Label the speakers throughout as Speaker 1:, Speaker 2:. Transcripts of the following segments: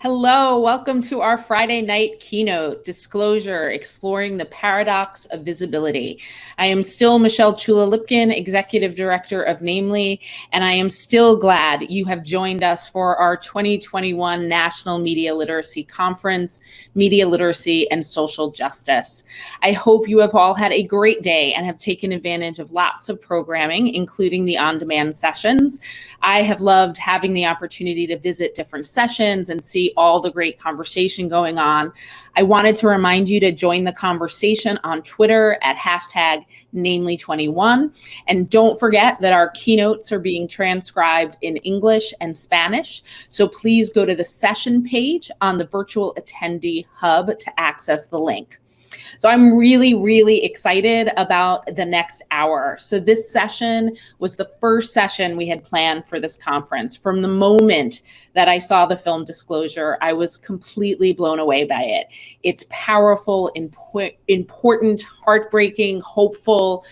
Speaker 1: Hello, welcome to our Friday night keynote, Disclosure, Exploring the Paradox of Visibility. I am still Michelle Chula-Lipkin, Executive Director of Namely, and I am still glad you have joined us for our 2021 National Media Literacy Conference, Media Literacy and Social Justice. I hope you have all had a great day and have taken advantage of lots of programming, including the on-demand sessions. I have loved having the opportunity to visit different sessions and see all the great conversation going on. I wanted to remind you to join the conversation on Twitter at #Namely21. And don't forget that our keynotes are being transcribed in English and Spanish. So please go to the session page on the virtual attendee hub to access the link. So I'm really excited about the next hour. So this session was the first session we had planned for this conference. From the moment that I saw the film Disclosure, I was completely blown away by it. It's powerful, important, heartbreaking, hopeful,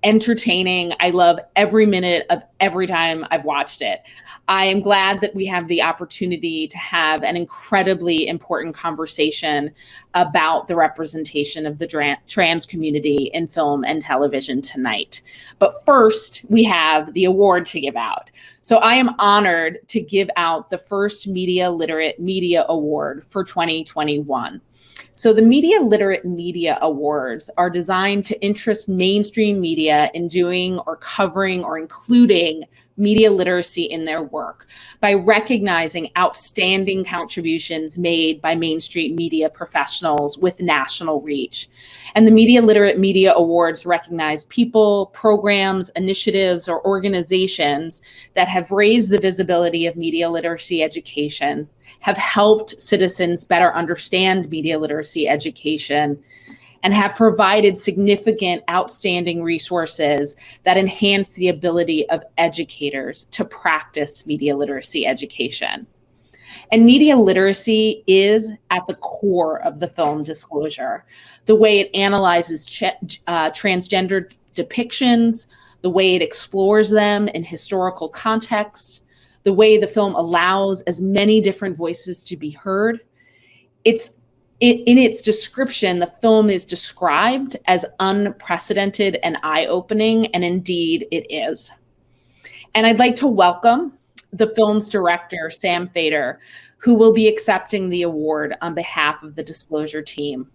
Speaker 1: entertaining. I love every minute of every time I've watched it. I am glad that we have the opportunity to have an incredibly important conversation about the representation of the trans community in film and television tonight. But first, we have the award to give out. So I am honored to give out the first Media Literate Media Award for 2021. So the Media Literate Media Awards are designed to interest mainstream media in doing or covering or including media literacy in their work by recognizing outstanding contributions made by mainstream media professionals with national reach. And the Media Literate Media Awards recognize people, programs, initiatives, or organizations that have raised the visibility of media literacy education, have helped citizens better understand media literacy education, and have provided significant outstanding resources that enhance the ability of educators to practice media literacy education. And media literacy is at the core of the film Disclosure. The way it analyzes transgender depictions, the way it explores them in historical context, the way the film allows as many different voices to be heard. In its description, the film is described as unprecedented and eye-opening, and indeed it is. And I'd like to welcome the film's director, Sam Fader, who will be accepting the award on behalf of the Disclosure team.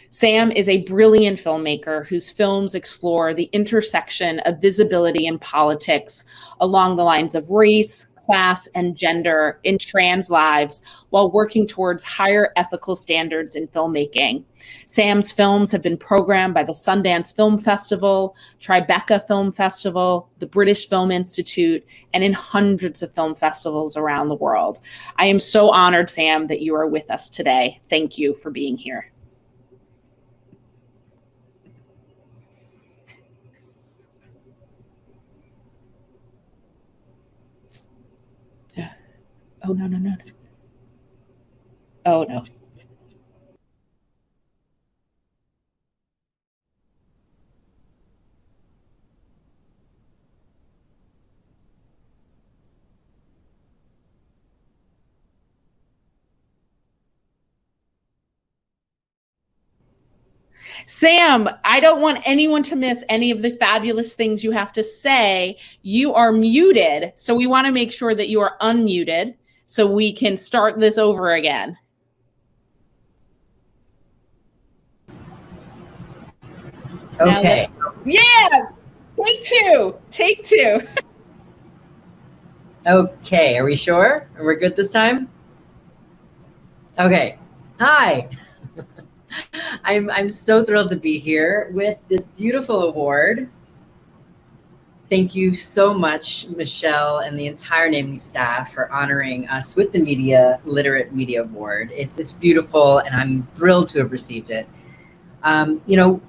Speaker 1: Sam is a brilliant filmmaker whose films explore the intersection of visibility and politics along the lines of race, class, and gender in trans lives while working towards higher ethical standards in filmmaking. Sam's films have been programmed by the Sundance Film Festival, Tribeca Film Festival, the British Film Institute, and in hundreds of film festivals around the world. I am so honored, Sam, that you are with us today. Thank you for being here. Oh, no. Oh, no. Sam, I don't want anyone to miss any of the fabulous things you have to say. You are muted, so we want to make sure that you are unmuted so we can start this over again.
Speaker 2: Okay.
Speaker 1: Yeah, take two.
Speaker 2: Okay, are we sure? We're good this time? Okay, hi. I'm so thrilled to be here with this beautiful award. Thank you so much, Michelle and the entire Namely staff, for honoring us with the Media Literate Media Award. It's beautiful, and I'm thrilled to have received it.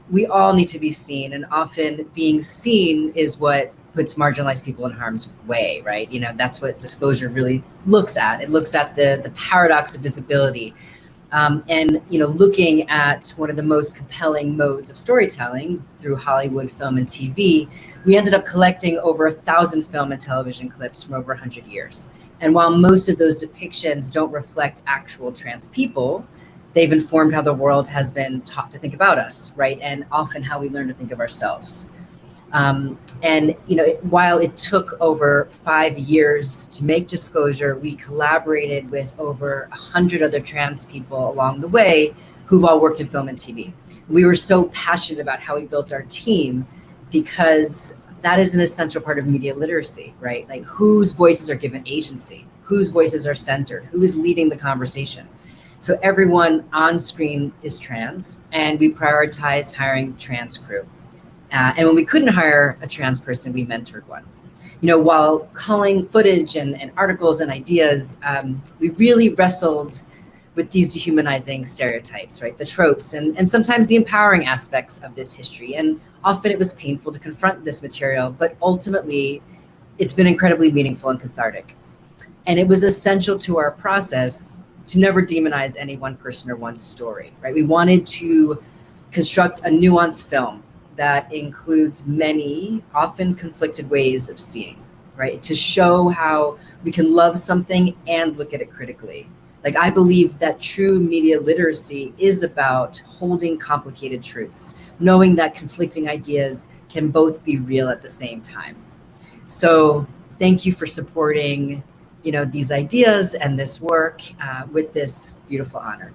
Speaker 2: We all need to be seen, and often being seen is what puts marginalized people in harm's way, right? That's what Disclosure really looks at. It looks at the paradox of visibility. Looking at one of the most compelling modes of storytelling through Hollywood film and TV, we ended up collecting over 1,000 film and television clips from over 100 years. And while most of those depictions don't reflect actual trans people, they've informed how the world has been taught to think about us, right? And often how we learn to think of ourselves. And while it took over 5 years to make Disclosure, we collaborated with over 100 other trans people along the way who've all worked in film and TV. We were so passionate about how we built our team because that is an essential part of media literacy, right? Like, whose voices are given agency, whose voices are centered, who is leading the conversation. So everyone on screen is trans, and we prioritized hiring trans crew. And when we couldn't hire a trans person, we mentored one. While culling footage and articles and ideas, we really wrestled with these dehumanizing stereotypes, right? The tropes and sometimes the empowering aspects of this history. And often it was painful to confront this material, but ultimately it's been incredibly meaningful and cathartic. And it was essential to our process to never demonize any one person or one story, right? We wanted to construct a nuanced film that includes many, often conflicted ways of seeing, right? To show how we can love something and look at it critically. Like, I believe that true media literacy is about holding complicated truths, knowing that conflicting ideas can both be real at the same time. So thank you for supporting, these ideas and this work with this beautiful honor.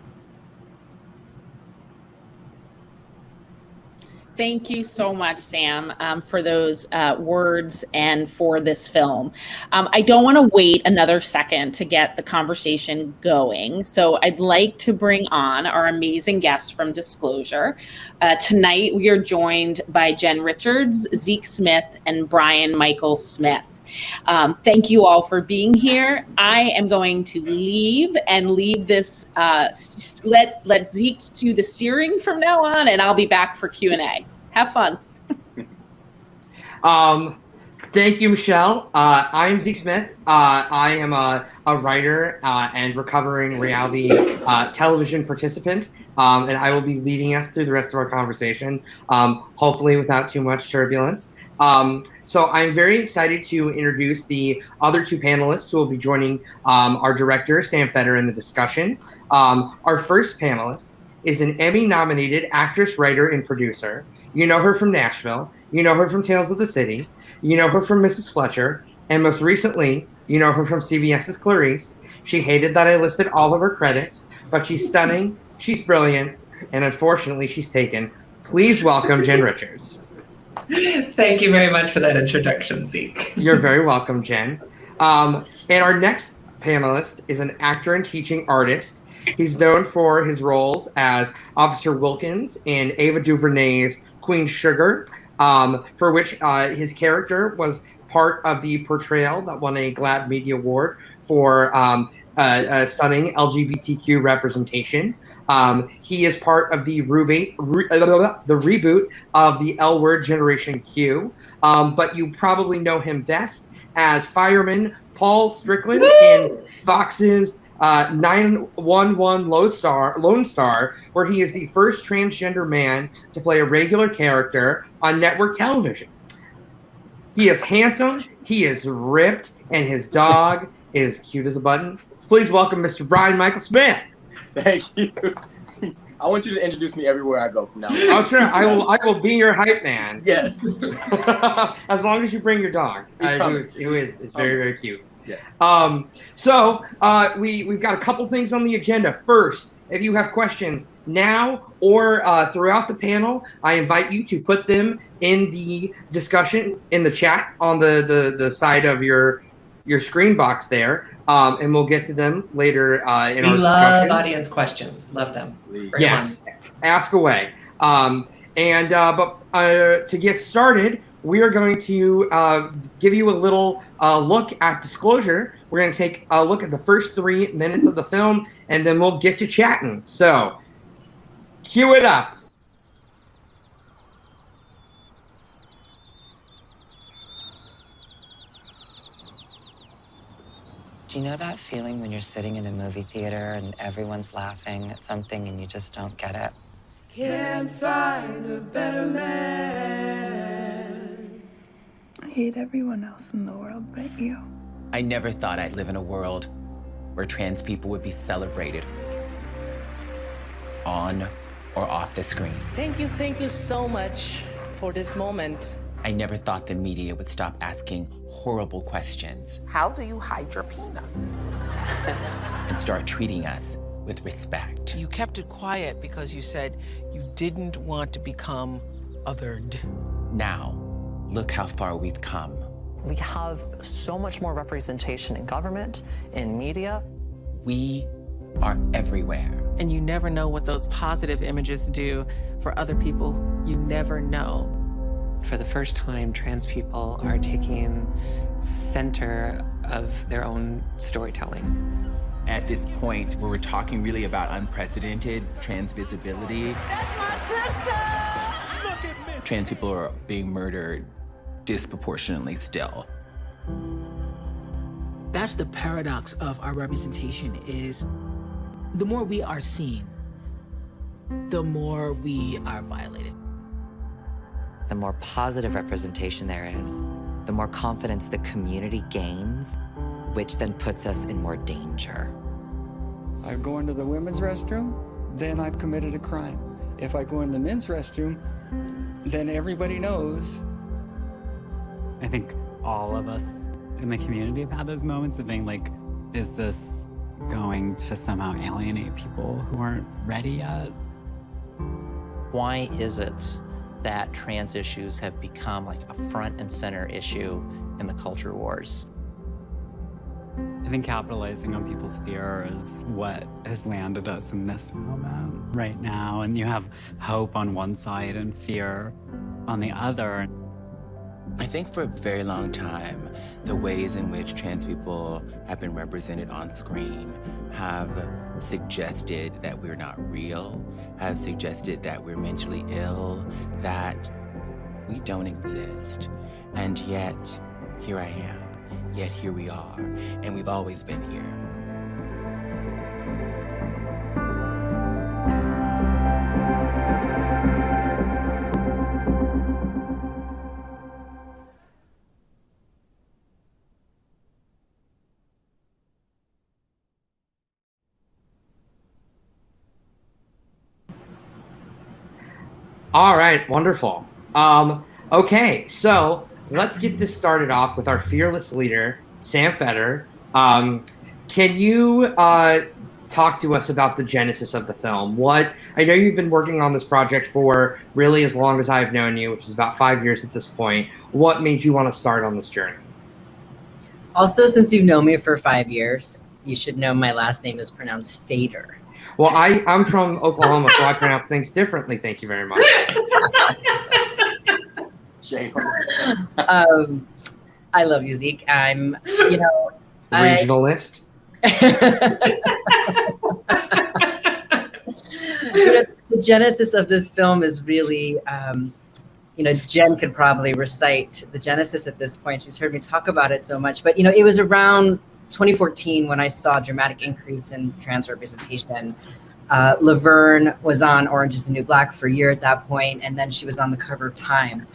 Speaker 1: Thank you so much, Sam, for those words and for this film. I don't want to wait another second to get the conversation going. So I'd like to bring on our amazing guests from Disclosure. Tonight, we are joined by Jen Richards, Zeke Smith, and Brian Michael Smith. Thank you all for being here. I am going to leave this, let Zeke do the steering from now on, and I'll be back for Q&A. Have fun.
Speaker 3: Thank you, Michelle. I'm Zeke Smith. I am a writer and recovering reality television participant, and I will be leading us through the rest of our conversation, hopefully without too much turbulence. So I'm very excited to introduce the other two panelists who will be joining our director, Sam Feder, in the discussion. Our first panelist is an Emmy-nominated actress, writer, and producer. You know her from Nashville. You know her from Tales of the City. You know her from Mrs. Fletcher. And most recently, you know her from CBS's Clarice. She hated that I listed all of her credits, but she's stunning, she's brilliant, and unfortunately, she's taken. Please welcome Jen Richards.
Speaker 4: Thank you very much for that introduction, Zeke.
Speaker 3: You're very welcome, Jen. And our next panelist is an actor and teaching artist. He's known for his roles as Officer Wilkins in Ava DuVernay's Queen Sugar, for which his character was part of the portrayal that won a GLAAD Media Award for stunning LGBTQ representation. He is part of the reboot of the L Word Generation Q, but you probably know him best as fireman Paul Strickland in Fox's 911 Lone Star, where he is the first transgender man to play a regular character on network television. He is handsome, he is ripped, and his dog is cute as a button. Please welcome Mr. Brian Michael Smith.
Speaker 5: Thank you. I want you to introduce me everywhere I go from now on.
Speaker 3: Oh, sure. I will be your hype man.
Speaker 5: Yes.
Speaker 3: As long as you bring your dog, who is very, very cute.
Speaker 5: Yes.
Speaker 3: So we've got a couple things on the agenda. First, if you have questions now or throughout the panel, I invite you to put them in the discussion in the chat on the side of your screen box there, and we'll get to them later in our discussion.
Speaker 4: We love audience questions. Love them.
Speaker 3: Yes, ask away. But to get started, we are going to give you a little look at Disclosure. We're going to take a look at the first 3 minutes of the film, and then we'll get to chatting. So, cue it up.
Speaker 6: Do you know that feeling when you're sitting in a movie theater and everyone's laughing at something and you just don't get it?
Speaker 7: Can't find a better man.
Speaker 8: I hate everyone else in the world but you. I never thought I'd live in a world where trans people would be celebrated on or off the screen.
Speaker 9: Thank you so much for this moment.
Speaker 8: I never thought the media would stop asking horrible questions.
Speaker 9: How do you hide your peanuts?
Speaker 8: And start treating us with respect.
Speaker 9: You kept it quiet because you said you didn't want to become othered.
Speaker 8: Now, look how far we've come.
Speaker 10: We have so much more representation in government, in media.
Speaker 8: We are everywhere.
Speaker 9: And you never know what those positive images do for other people. You never know.
Speaker 11: For the first time, trans people are taking center of their own storytelling.
Speaker 8: At this point where we're talking really about unprecedented trans visibility.
Speaker 7: That's my sister!
Speaker 8: Look at me! Trans people are being murdered disproportionately still.
Speaker 12: That's the paradox of our representation is the more we are seen, the more we are violated.
Speaker 10: The more positive representation there is, the more confidence the community gains, which then puts us in more danger.
Speaker 13: I go into the women's restroom, then I've committed a crime. If I go in the men's restroom, then everybody knows.
Speaker 14: I think all of us in the community have had those moments of being like, is this going to somehow alienate people who aren't ready yet?
Speaker 15: Why is it that trans issues have become like a front and center issue in the culture wars?
Speaker 14: I think capitalizing on people's fear is what has landed us in this moment right now. And you have hope on one side and fear on the other.
Speaker 8: I think for a very long time, the ways in which trans people have been represented on screen have suggested that we're not real, have suggested that we're mentally ill, that we don't exist. And yet, here I am, yet here we are, and we've always been here.
Speaker 3: All right, wonderful. Okay, so let's get this started off with our fearless leader, Sam Feder. Can you talk to us about the genesis of the film? I know you've been working on this project for really as long as I've known you, which is about 5 years at this point. What made you want to start on this journey?
Speaker 2: Also, since you've known me for 5 years, you should know my last name is pronounced Fader.
Speaker 3: Well, I'm from Oklahoma, so I pronounce things differently. Thank you very much.
Speaker 5: Shame.
Speaker 2: I love you, Zeke. I'm,
Speaker 3: regionalist.
Speaker 2: The genesis of this film is really, Jen could probably recite the genesis at this point. She's heard me talk about it so much. But, it was around 2014 when I saw a dramatic increase in trans representation. Laverne was on Orange is the New Black for a year at that point, and then she was on the cover of Time.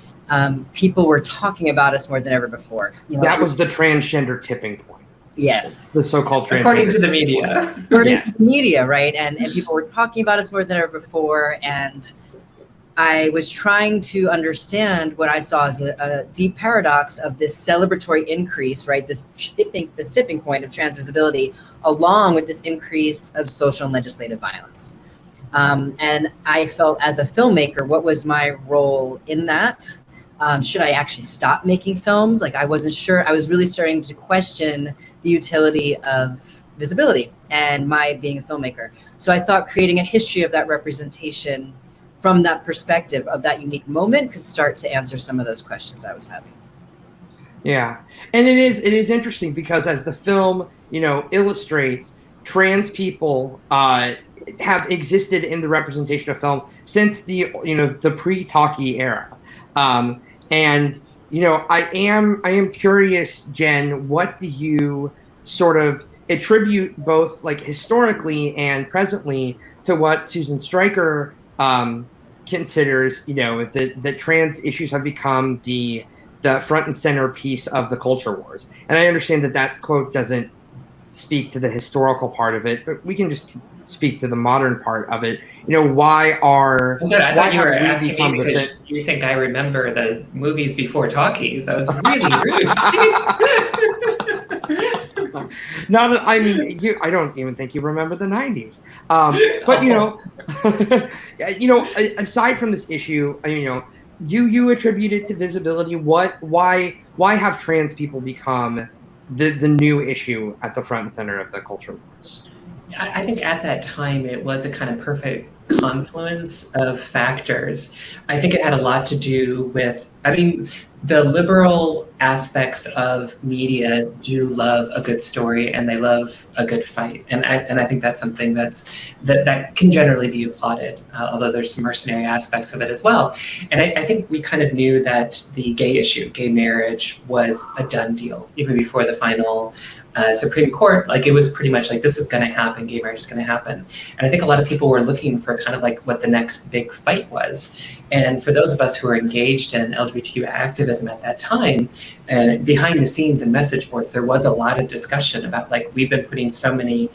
Speaker 2: People were talking about us more than ever before.
Speaker 3: That was the transgender tipping point.
Speaker 2: Yes.
Speaker 3: The so-called transgender.
Speaker 4: According to the media.
Speaker 2: According to the media, right? And people were talking about us more than ever before, and I was trying to understand what I saw as a deep paradox of this celebratory increase, right? This tipping point of trans visibility, along with this increase of social and legislative violence. And I felt as a filmmaker, what was my role in that? Should I actually stop making films? Like, I wasn't sure. I was really starting to question the utility of visibility and my being a filmmaker. So I thought creating a history of that representation from that perspective of that unique moment could start to answer some of those questions I was having.
Speaker 3: Yeah. And it is interesting because as the film, illustrates, trans people have existed in the representation of film since the pre-talkie era. And I am curious, Jen, what do you sort of attribute both like historically and presently to what Susan Stryker considers, that trans issues have become the the front and center piece of the culture wars. And I understand that that quote doesn't speak to the historical part of it, but we can just speak to the modern part of it. You know, why are
Speaker 4: Oh, good. I
Speaker 3: why
Speaker 4: thought you were
Speaker 3: have we
Speaker 4: asking
Speaker 3: become
Speaker 4: me
Speaker 3: the
Speaker 4: because you think I remember the movies before talkies. That was really rude.
Speaker 3: No, I mean, I don't even think you remember the '90s. But you know, aside from this issue, you know, do you attribute it to visibility? Why have trans people become the new issue at the front and center of the culture wars?
Speaker 4: I think at that time it was a kind of perfect confluence of factors. I think it had a lot to do with, I mean, the liberal aspects of media do love a good story and they love a good fight. And I think that's something that can generally be applauded, although there's some mercenary aspects of it as well. And I think we kind of knew that the gay issue, gay marriage, was a done deal, even before the final Supreme Court. Like, it was pretty much like, this is going to happen, gay marriage is going to happen. And I think a lot of people were looking for kind of like what the next big fight was. And for those of us who are engaged in LGBTQ activism at that time, and behind the scenes and message boards, there was a lot of discussion about, like, we've been putting so many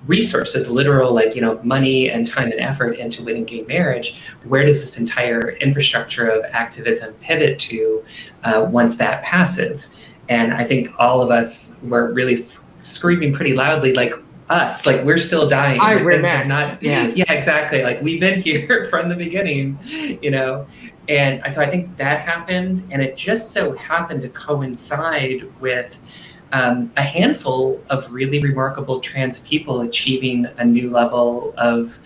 Speaker 4: resources, literal, like, you know, money and time and effort into winning gay marriage. Where does this entire infrastructure of activism pivot to once that passes? And I think all of us were really screaming pretty loudly, like, us, like, we're still dying. Like,
Speaker 3: we're next. Yes.
Speaker 4: Yeah, exactly. Like, we've been here from the beginning, you know? And so I think that happened, and it just so happened to coincide with a handful of really remarkable trans people achieving a new level of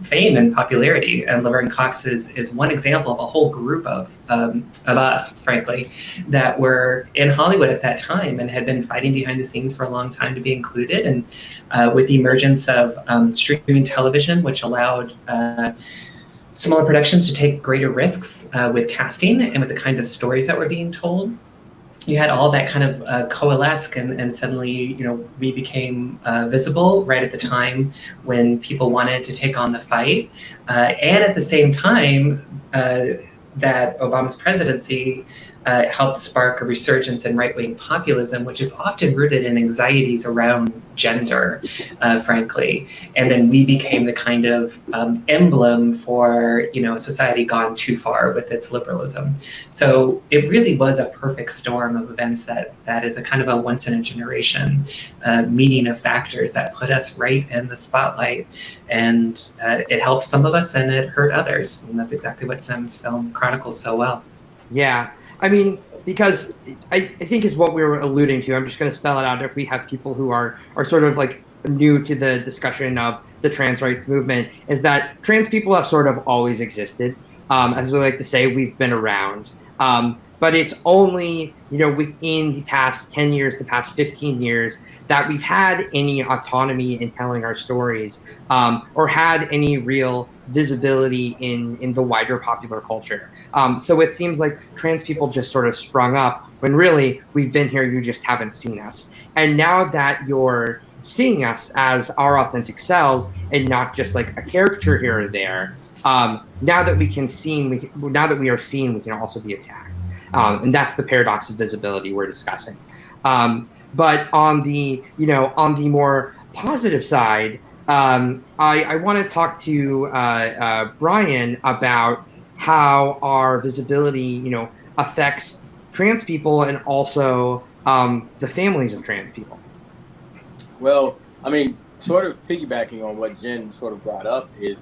Speaker 4: fame and popularity. And Laverne Cox is one example of a whole group of us, frankly, that were in Hollywood at that time and had been fighting behind the scenes for a long time to be included. And with the emergence of streaming television, which allowed smaller productions to take greater risks with casting and with the kinds of stories that were being told, you had all that kind of coalesce, and suddenly, you know, we became visible right at the time when people wanted to take on the fight. And at the same time, that Obama's presidency helped spark a resurgence in right-wing populism, which is often rooted in anxieties around gender, frankly. And then we became the kind of emblem for, you know, society gone too far with its liberalism. So it really was a perfect storm of events that is a kind of a once-in-a-generation meeting of factors that put us right in the spotlight. And it helped some of us and it hurt others. And that's exactly what Sim's film chronicles so well.
Speaker 3: Yeah. I mean, because I think is what we were alluding to. I'm just going to spell it out if we have people who are sort of like new to the discussion of the trans rights movement, is that trans people have sort of always existed. As we like to say, we've been around. But it's only, you know, within the past 10 years, the past 15 years, that we've had any autonomy in telling our stories, or had any real visibility in the wider popular culture. So it seems like trans people just sort of sprung up when really we've been here, you just haven't seen us. And now that you're seeing us as our authentic selves and not just like a caricature here or there, now that we are seen, we can also be attacked. And that's the paradox of visibility we're discussing. But on the more positive side, I want to talk to Brian about how our visibility, you know, affects trans people and also the families of trans people.
Speaker 5: Well, I mean, sort of piggybacking on what Jen sort of brought up is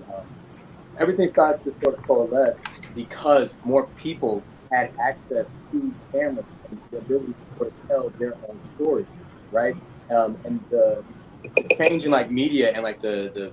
Speaker 5: everything starts to sort of coalesce because more people had access to cameras and the ability to sort of tell their own stories, right? And the change in like media and like the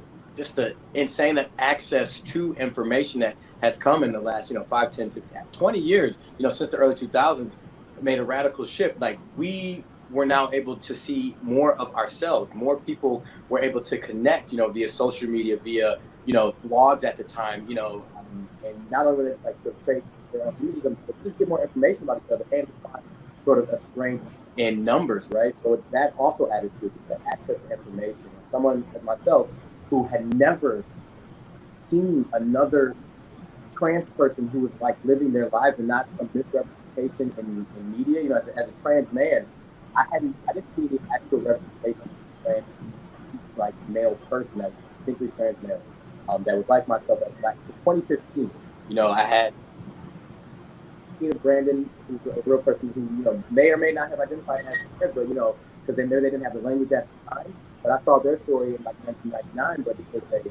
Speaker 5: insane access to information that has come in the last, 5, 10, 15, 20 years, since the early 2000s, made a radical shift. Like, we were now able to see more of ourselves. More people were able to connect, via social media, via, blogs at the time, and not only like to create them, but just get more information about each other and find sort of a strength in numbers, right? So that also added to the access to information. Someone like myself who had never seen another trans person who was like living their lives and not some misrepresentation representation in media. You know, as a trans man, I didn't see the actual representation of a trans, like, male person that was distinctly trans male, that was like myself. That was like, in 2015, you know, I had Brandon, who's a real person who, you know, may or may not have identified as trans, but, you know, because they didn't have the language at the time. But I saw their story in like 1999, but because they,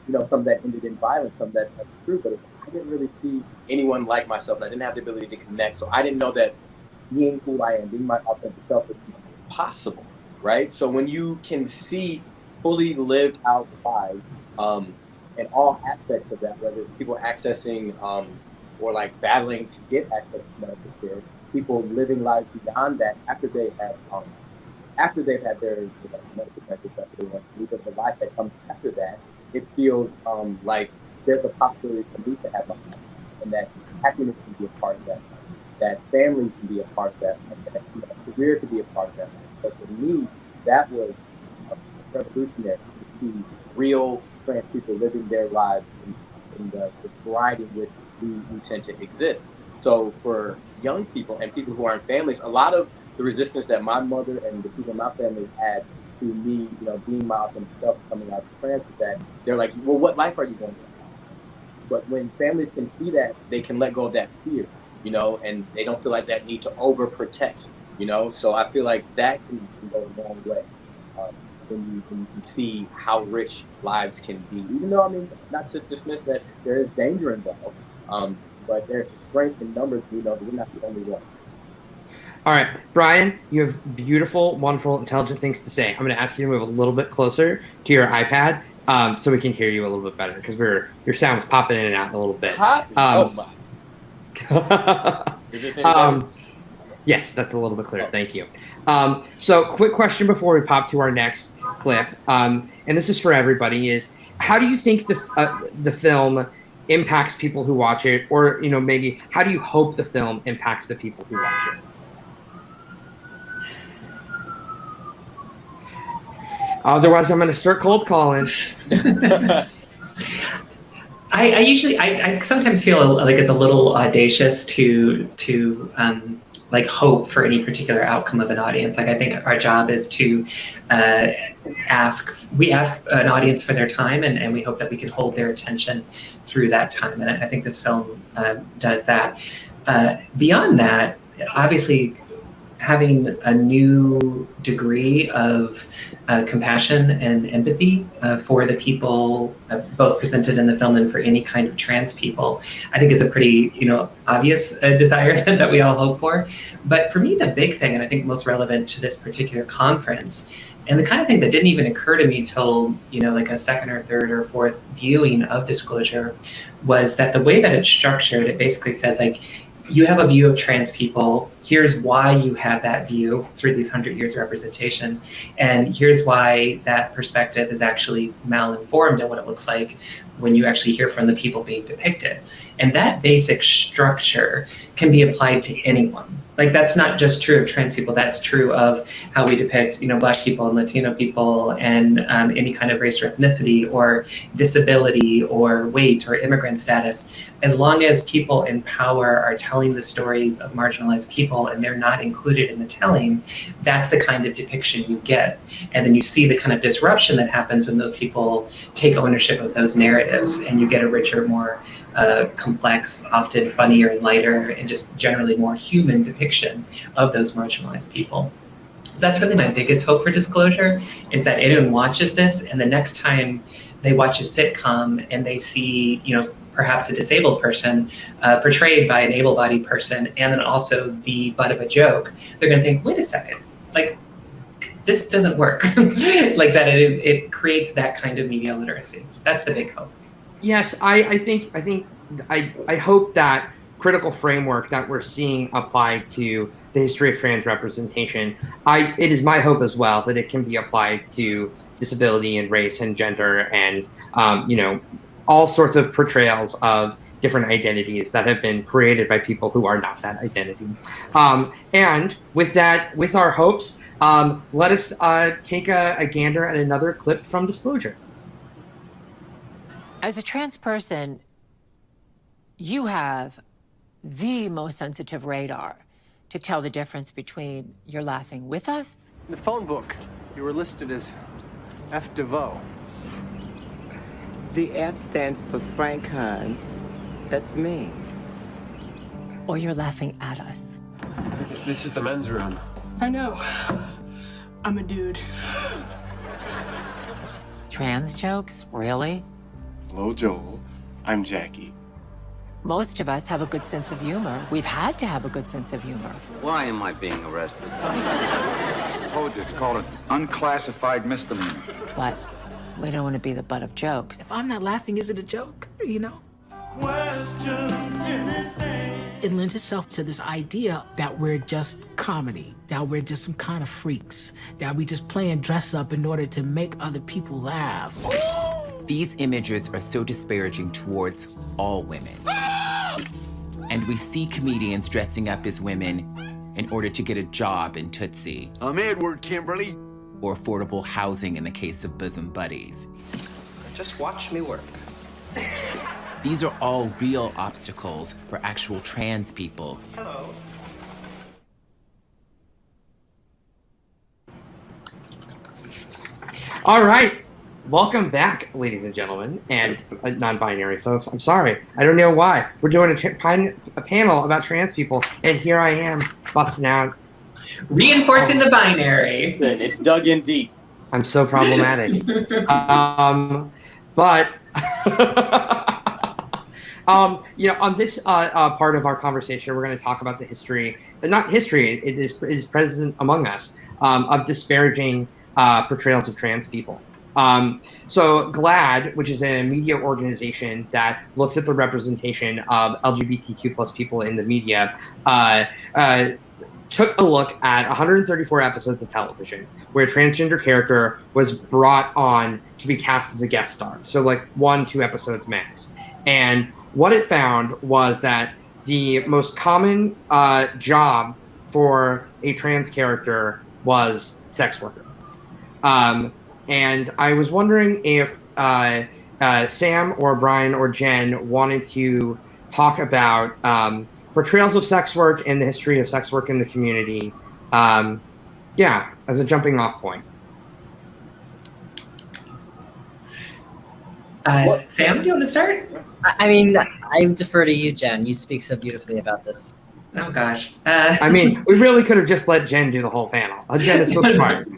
Speaker 5: you know, some of that ended in violence, some of that's true, but I didn't really see anyone like myself. I didn't have the ability to connect, so I didn't know that being who I am, being my authentic self, is possible, right? So when you can see fully lived out lives, and all aspects of that, whether it's people accessing or like battling to get access to medical care, people living lives beyond that after they've had their, you know, medical care that they want to live, the life that comes after that, it feels like there's a possibility for me to have a life, and that happiness can be a part of that family can be a part of that, that, you know, career can be a part of that. So for me, that was revolutionary to see real trans people living their lives in the variety in which we tend to exist. So for young people and people who are in families, a lot of the resistance that my mother and the people in my family had to me, you know, being my authentic self, coming out of trans, is that they're like, well, what life are you going to have? But when families can see that, they can let go of that fear, you know, and they don't feel like that need to overprotect, you know. So I feel like that can go a long way when you can see how rich lives can be. Even though, I mean, not to dismiss that there is danger involved, but there's strength in numbers. You know, we're not the only one.
Speaker 3: All right, Brian, you have beautiful, wonderful, intelligent things to say. I'm going to ask you to move a little bit closer to your iPad so we can hear you a little bit better, because your sound was popping in and out a little bit.
Speaker 5: Oh my! Is this any better?
Speaker 3: Yes, that's a little bit clearer. Thank you. So, quick question before we pop to our next clip, and this is for everybody: is how do you think the film impacts people who watch it, or, you know, maybe how do you hope the film impacts the people who watch it? Otherwise, I'm going to start cold calling.
Speaker 4: I sometimes feel like it's a little audacious to like hope for any particular outcome of an audience. Like, I think our job is to ask an audience for their time, and we hope that we can hold their attention through that time. And I think this film does that. Beyond that, obviously, having a new degree of compassion and empathy for the people both presented in the film and for any kind of trans people, I think is a pretty, you know, obvious desire that we all hope for. But for me, the big thing, and I think most relevant to this particular conference, and the kind of thing that didn't even occur to me till, you know, like a second or third or fourth viewing of Disclosure, was that the way that it's structured, it basically says, like, you have a view of trans people. Here's why you have that view through these 100 years of representation. And here's why that perspective is actually malinformed and what it looks like when you actually hear from the people being depicted. And that basic structure can be applied to anyone. Like, that's not just true of trans people, that's true of how we depict, you know, Black people and Latino people and any kind of race or ethnicity or disability or weight or immigrant status. As long as people in power are telling the stories of marginalized people and they're not included in the telling, that's the kind of depiction you get. And then you see the kind of disruption that happens when those people take ownership of those narratives, and you get a richer, more complex, often funnier, lighter, and just generally more human depiction of those marginalized people. So that's really my biggest hope for Disclosure, is that anyone watches this and the next time they watch a sitcom and they see, you know, perhaps a disabled person portrayed by an able-bodied person and then also the butt of a joke, they're going to think, wait a second, like, this doesn't work. Like, that it creates that kind of media literacy. That's the big hope.
Speaker 3: Yes, I hope that critical framework that we're seeing applied to the history of trans representation, it is my hope as well that it can be applied to disability and race and gender and, you know, all sorts of portrayals of different identities that have been created by people who are not that identity. And with that, with our hopes, let us take a gander at another clip from Disclosure.
Speaker 16: As a trans person, you have the most sensitive radar to tell the difference between you're laughing with us.
Speaker 17: In the phone book, you were listed as F. DeVoe.
Speaker 18: The F stands for Frank Hahn. That's me.
Speaker 16: Or you're laughing at us.
Speaker 17: This is the men's room.
Speaker 12: I know. I'm a dude.
Speaker 16: Trans jokes? Really?
Speaker 19: Hello, Joel. I'm Jackie.
Speaker 16: Most of us have a good sense of humor. We've had to have a good sense of humor.
Speaker 20: Why am I being arrested? I told you, it's called an unclassified misdemeanor.
Speaker 16: But we don't want to be the butt of jokes.
Speaker 12: If I'm not laughing, is it a joke? You know? It lends itself to this idea that we're just comedy, that we're just some kind of freaks, that we just play and dress up in order to make other people laugh.
Speaker 8: These images are so disparaging towards all women. And we see comedians dressing up as women in order to get a job in Tootsie.
Speaker 21: I'm Edward, Kimberly.
Speaker 8: Or affordable housing in the case of bosom buddies.
Speaker 20: Just watch me work.
Speaker 8: These are all real obstacles for actual trans people.
Speaker 20: Hello.
Speaker 3: All right. Welcome back, ladies and gentlemen, and non-binary folks. I'm sorry. I don't know why. We're doing a panel about trans people, and here I am, busting out.
Speaker 4: Reinforcing the binary.
Speaker 5: It's dug in deep.
Speaker 3: I'm so problematic. But, on this part of our conversation, we're going to talk about the history, not history, it is present among us, of disparaging portrayals of trans people. So GLAAD, which is a media organization that looks at the representation of LGBTQ plus people in the media, took a look at 134 episodes of television where a transgender character was brought on to be cast as a guest star. So like 1-2 episodes max. And what it found was that the most common job for a trans character was sex worker. And I was wondering if Sam or Brian or Jen wanted to talk about portrayals of sex work and the history of sex work in the community. As a jumping off point.
Speaker 4: Sam, do you want to start?
Speaker 2: I mean, I defer to you, Jen. You speak so beautifully about this.
Speaker 4: Oh, gosh.
Speaker 3: I mean, we really could have just let Jen do the whole panel. Jen is so smart.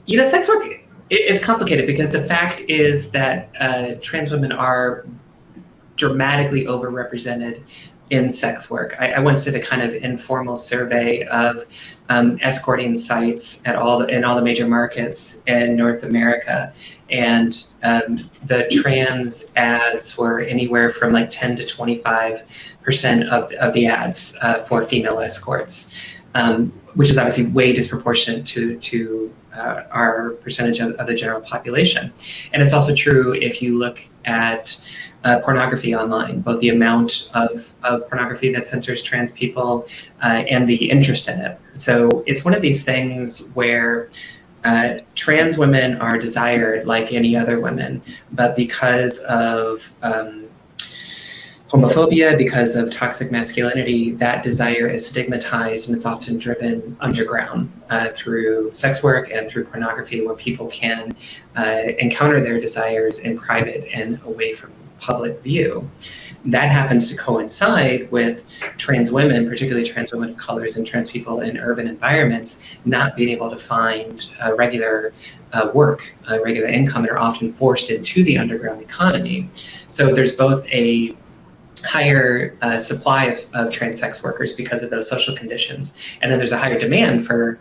Speaker 4: Sex work, it's complicated because the fact is that trans women are dramatically overrepresented in sex work. I once did a kind of informal survey of escorting sites in all the major markets in North America, and the trans ads were anywhere from like 10 to 25% of the ads for female escorts, which is obviously way disproportionate to our percentage of the general population. And it's also true if you look at pornography online, both the amount of pornography that centers trans people and the interest in it. So it's one of these things where trans women are desired like any other women, but because of homophobia, because of toxic masculinity, that desire is stigmatized and it's often driven underground through sex work and through pornography, where people can encounter their desires in private and away from public view. That happens to coincide with trans women, particularly trans women of colors and trans people in urban environments, not being able to find regular work, regular income, and are often forced into the underground economy. So there's both a higher supply of trans sex workers because of those social conditions, and then there's a higher demand for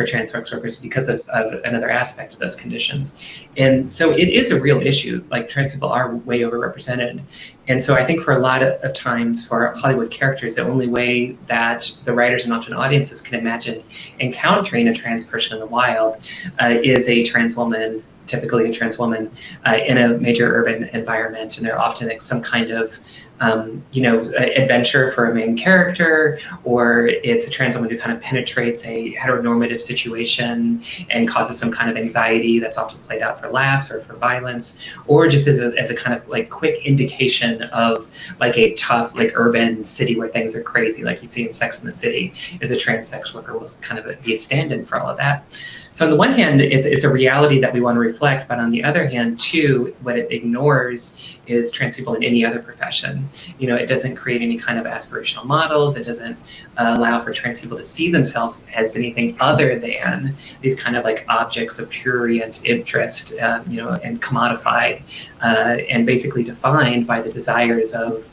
Speaker 4: trans sex workers because of another aspect of those conditions. And so it is a real issue. Like, trans people are way overrepresented, and so I think for a lot of times for Hollywood characters, the only way that the writers and often audiences can imagine encountering a trans person in the wild is a trans woman typically a trans woman, in a major urban environment, and they're often in some kind of adventure for a main character, or it's a trans woman who kind of penetrates a heteronormative situation and causes some kind of anxiety that's often played out for laughs or for violence, or just as a kind of like quick indication of like a tough like urban city where things are crazy, like you see in Sex and the City, is a trans sex worker will kind of be a stand-in for all of that. So on the one hand, it's a reality that we want to reflect, but on the other hand, too, what it ignores is trans people in any other profession. It doesn't create any kind of aspirational models. It doesn't allow for trans people to see themselves as anything other than these kind of like objects of prurient interest, and commodified, and basically defined by the desires of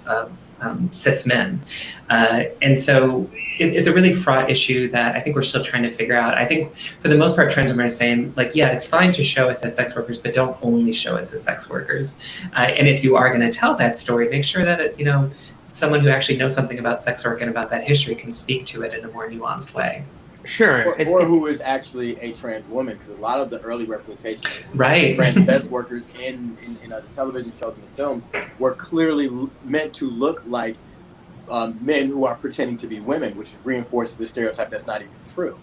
Speaker 4: cis men. And so it's a really fraught issue that I think we're still trying to figure out. I think for the most part, trans women are saying, like, yeah, it's fine to show us as sex workers, but don't only show us as sex workers. And if you are going to tell that story, make sure that someone who actually knows something about sex work and about that history can speak to it in a more nuanced way.
Speaker 3: Sure.
Speaker 5: Or who is actually a trans woman, because a lot of the early representations of
Speaker 4: right.
Speaker 5: trans sex workers in the television shows and the films were clearly meant to look like men who are pretending to be women, which reinforces the stereotype that's not even true,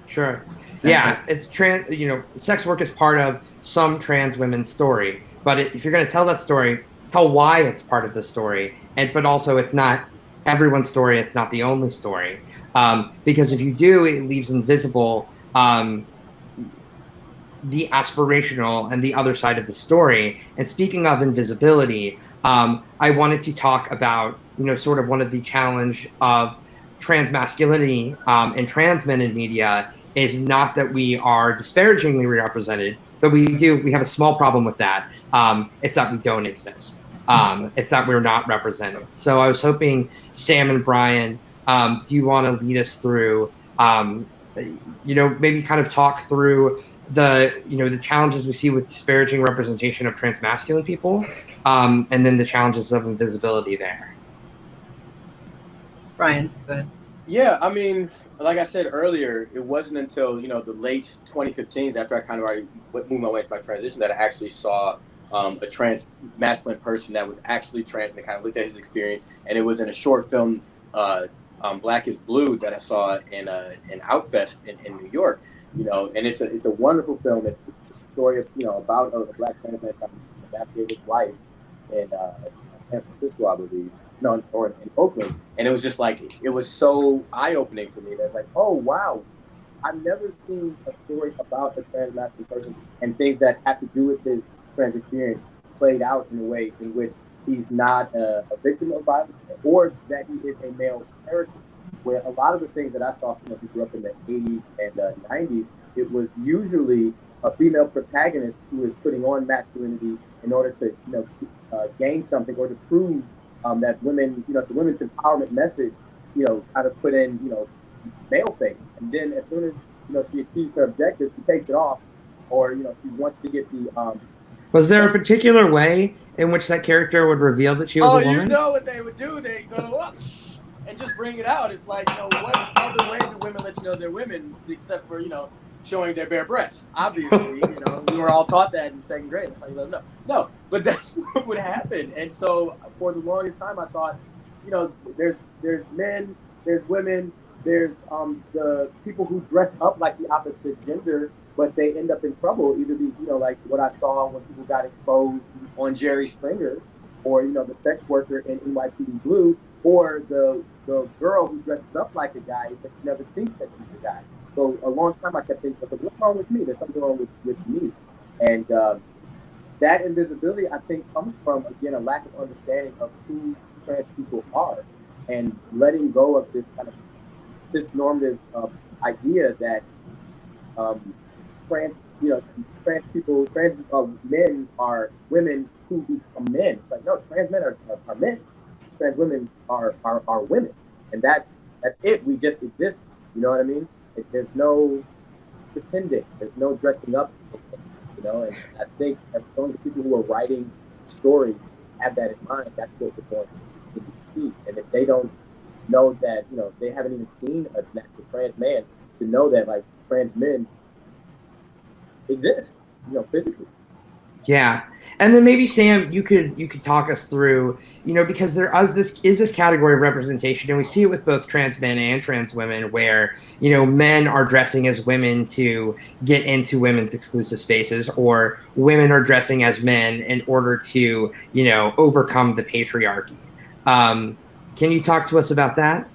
Speaker 3: Sure.
Speaker 4: Exactly.
Speaker 3: Yeah, it's sex work is part of some trans women's story, but if you're going to tell that story, tell why it's part of the story, but also it's not everyone's story, it's not the only story. Because if you do, it leaves invisible the aspirational and the other side of the story. And speaking of invisibility, I wanted to talk about, sort of one of the challenge of trans masculinity and trans men in media is not that we are disparagingly represented, though we have a small problem with that. It's that we don't exist. It's that we're not represented. So I was hoping, Sam and Brian, do you want to lead us through, maybe kind of talk through the challenges we see with disparaging representation of trans masculine people, and then the challenges of invisibility there.
Speaker 2: Brian, go ahead.
Speaker 5: Yeah, I mean, like I said earlier, it wasn't until the late 2015s, after I kind of already moved my way into my transition, that I actually saw a trans masculine person that was actually trans, and I kind of looked at his experience, and it was in a short film, Black is Blue, that I saw in Outfest in New York. And it's a wonderful film. It's a story of about a Black trans man trying to navigate his life in San Francisco, I believe, or in Oakland. And it was just like, it was so eye-opening for me. That's like, oh wow, I've never seen a story about a trans masculine person and things that have to do with his trans experience played out in a way in which he's not a victim of violence, or that he is a male character. Where a lot of the things that I saw from who grew up in the 80s and 90s, it was usually a female protagonist who is putting on masculinity in order to gain something, or to prove that women, it's a women's empowerment message, how to put in male face. And then as soon as she achieves her objective, she takes it off, or she wants to get the
Speaker 3: Was there a particular way in which that character would reveal that she was a woman?
Speaker 5: You know what they would do? They go up and just bring it out. It's like, what other way do women let you know they're women, except for, showing their bare breasts? Obviously, we were all taught that in second grade. It's like, no, but that's what would happen. And so for the longest time, I thought, there's men, there's women, there's the people who dress up like the opposite gender, but they end up in trouble. Either be, like what I saw when people got exposed on Jerry Springer, or, the sex worker in NYPD Blue, or the girl who dresses up like a guy but never thinks that she's a guy. So a long time I kept thinking, okay, what's wrong with me? There's something wrong with me. And that invisibility, I think, comes from, again, a lack of understanding of who trans people are, and letting go of this kind of cis-normative idea that trans men are women who become men. It's like, no, trans men are men. Trans women are women, and that's it. We just exist. You know what I mean? There's no pretending. There's no dressing up. And I think as long as the people who are writing stories have that in mind, that's what we're going to see. And if they don't know that, they haven't even seen a natural trans man, to know that like trans men exist, physically.
Speaker 3: Yeah. And then maybe Sam, you could talk us through, because there is this category of representation, and we see it with both trans men and trans women, where men are dressing as women to get into women's exclusive spaces, or women are dressing as men in order to overcome the patriarchy. Can you talk to us about that?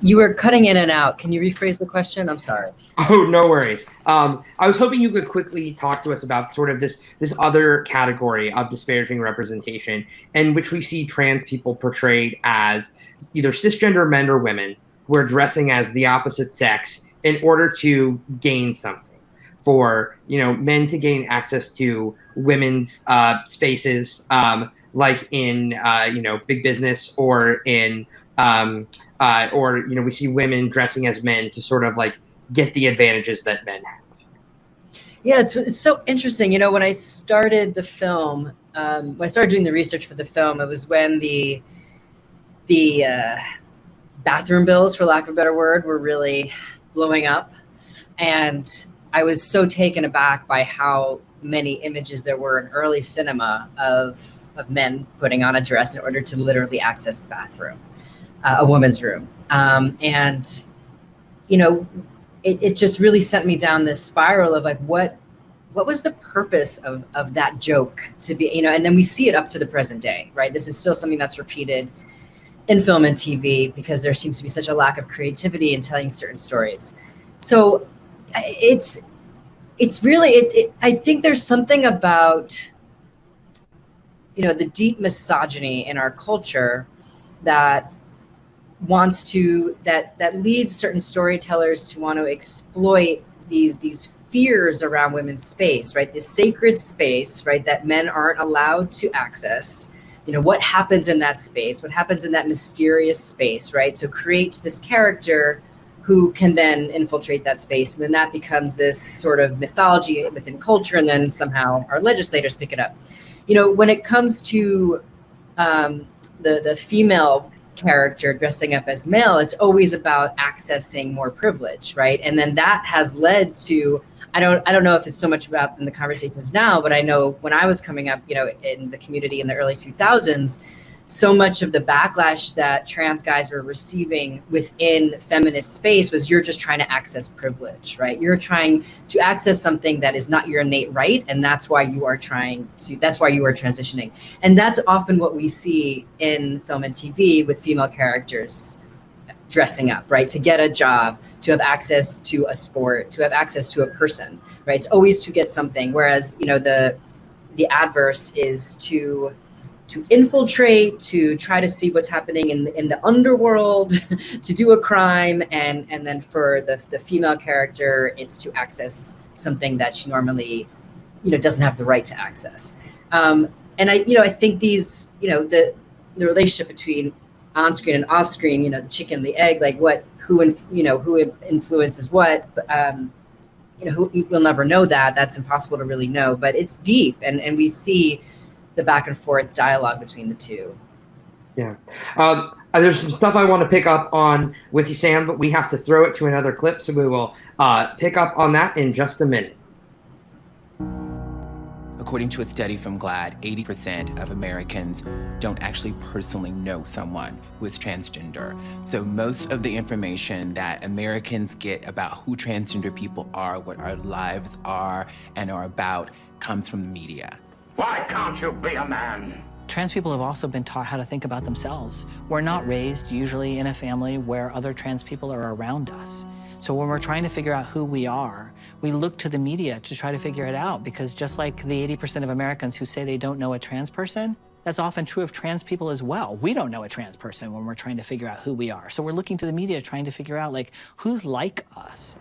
Speaker 2: You were cutting in and out. Can you rephrase the question? I'm sorry.
Speaker 3: Oh, no worries. I was hoping you could quickly talk to us about sort of this other category of disparaging representation in which we see trans people portrayed as either cisgender men or women who are dressing as the opposite sex in order to gain something. For men to gain access to women's spaces, like in big business, or in we see women dressing as men to sort of like get the advantages that men have.
Speaker 2: Yeah, it's so interesting. When I started the film, when I started doing the research for the film, it was when the bathroom bills, for lack of a better word, were really blowing up. And I was so taken aback by how many images there were in early cinema of men putting on a dress in order to literally access the bathroom, a woman's room. It just really sent me down this spiral of like, what was the purpose of that joke to be, and then we see it up to the present day, right? This is still something that's repeated in film and TV because there seems to be such a lack of creativity in telling certain stories. So it's really, I think there's something about, the deep misogyny in our culture that leads certain storytellers to want to exploit these fears around women's space, right? This sacred space, right, that men aren't allowed to access. What happens in that space? What happens in that mysterious space, right? So create this character who can then infiltrate that space. And then that becomes this sort of mythology within culture. And then somehow our legislators pick it up. When it comes to the female character dressing up as male, it's always about accessing more privilege, right? And then that has led to, I don't know if it's so much about in the conversations now, but I know when I was coming up, in the community in the early 2000s, so much of the backlash that trans guys were receiving within feminist space was you're just trying to access privilege, right? You're trying to access something that is not your innate right. And that's why you are transitioning. And that's often what we see in film and TV with female characters dressing up, right? To get a job, to have access to a sport, to have access to a person, right? It's always to get something. Whereas, the adverse is to infiltrate, to try to see what's happening in the underworld, to do a crime, and then for the female character, it's to access something that she normally, doesn't have the right to access. And I think these, the relationship between on-screen and off-screen, the chicken and the egg, like who influences what, we'll never know that. That's impossible to really know, but it's deep, and we see the back and forth dialogue between the two.
Speaker 3: Yeah. There's some stuff I want to pick up on with you, Sam, but we have to throw it to another clip, so we will pick up on that in just a minute.
Speaker 8: According to a study from GLAAD, 80% of Americans don't actually personally know someone who is transgender. So most of the information that Americans get about who transgender people are, what our lives are and are about, comes from the media.
Speaker 20: Why can't you be a man?
Speaker 21: Trans people have also been taught how to think about themselves. We're not raised usually in a family where other trans people are around us. So when we're trying to figure out who we are, we look to the media to try to figure it out, because just like the 80% of Americans who say they don't know a trans person, that's often true of trans people as well. We don't know a trans person when we're trying to figure out who we are. So we're looking to the media trying to figure out, like, who's like us?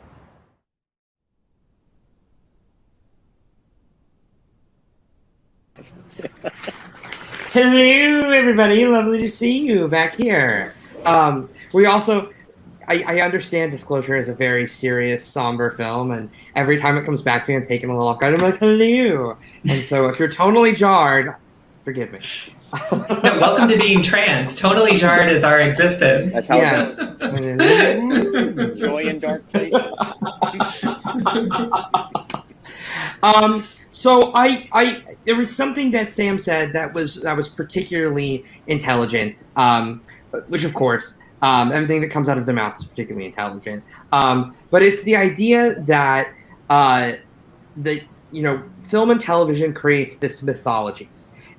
Speaker 3: Hello, everybody. Lovely to see you back here. We also, I understand Disclosure is a very serious, somber film, and every time it comes back to me, I'm taking a little off guard. I'm like, hello. And so if you're totally jarred, Forgive me.
Speaker 4: No, welcome to being trans. Totally jarred is our existence.
Speaker 5: That's how
Speaker 3: Yes.
Speaker 5: it goes. Joy in dark places.
Speaker 3: So I there was something that Sam said that was particularly intelligent, which of course, everything that comes out of their mouth is particularly intelligent. But it's the idea that film and television creates this mythology,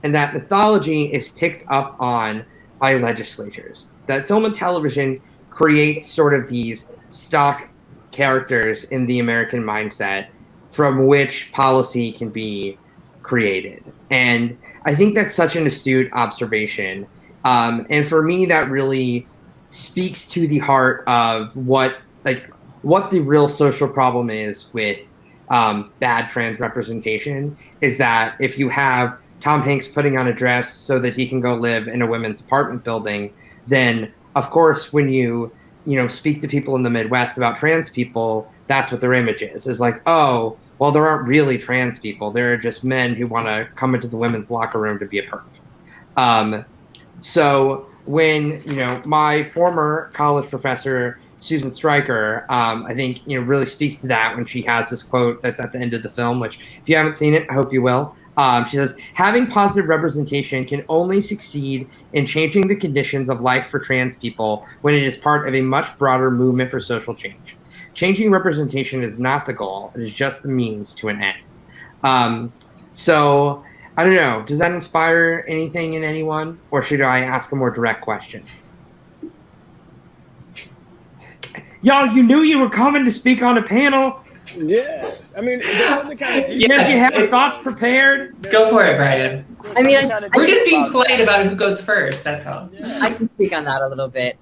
Speaker 3: and that mythology is picked up on by legislatures. That film and television creates sort of these stock characters in the American mindset from which policy can be created. And I think that's such an astute observation. And for me, that really speaks to the heart of what the real social problem is with bad trans representation, is that if you have Tom Hanks putting on a dress so that he can go live in a women's apartment building, then of course when you speak to people in the Midwest about trans people, that's what their image is like, oh, well, there aren't really trans people. They're just men who want to come into the women's locker room to be a perv. So when, my former college professor, Susan Stryker, I think, really speaks to that when she has this quote that's at the end of the film, which if you haven't seen it, I hope you will. She says, having positive representation can only succeed in changing the conditions of life for trans people when it is part of a much broader movement for social change. Changing representation is not the goal. It is just the means to an end. So I don't know. Does that inspire anything in anyone? Or should I ask a more direct question? Y'all, you knew you were coming to speak on a panel.
Speaker 5: Yeah. I mean, the kind of
Speaker 3: you have thoughts prepared?
Speaker 4: Go for it, Brian.
Speaker 2: I mean,
Speaker 4: we're just being polite about who goes first. That's all.
Speaker 2: I can speak on that a little bit.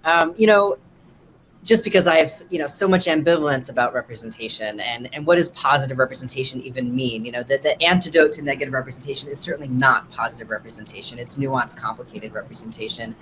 Speaker 2: Just because I have, so much ambivalence about representation and what does positive representation even mean? The antidote to negative representation is certainly not positive representation. It's nuanced, complicated representation.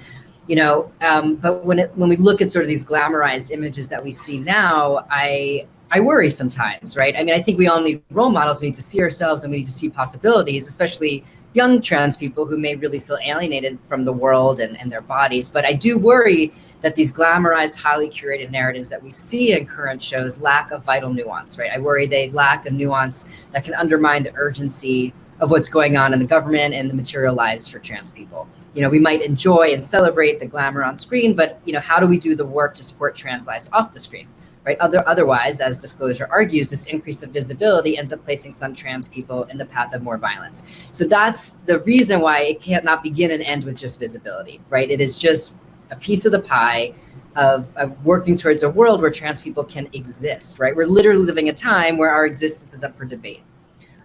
Speaker 2: But when we look at sort of these glamorized images that we see now, I worry sometimes, right? I mean, I think we all need role models. We need to see ourselves and we need to see possibilities, especially young trans people who may really feel alienated from the world and their bodies. But I do worry that these glamorized, highly curated narratives that we see in current shows lack a vital nuance, right? I worry they lack a nuance that can undermine the urgency of what's going on in the government and the material lives for trans people. We might enjoy and celebrate the glamour on screen, but how do we do the work to support trans lives off the screen? Right? Otherwise, as Disclosure argues, this increase of visibility ends up placing some trans people in the path of more violence. So that's the reason why it cannot begin and end with just visibility, right? It is just a piece of the pie of working towards a world where trans people can exist, right? We're literally living a time where our existence is up for debate.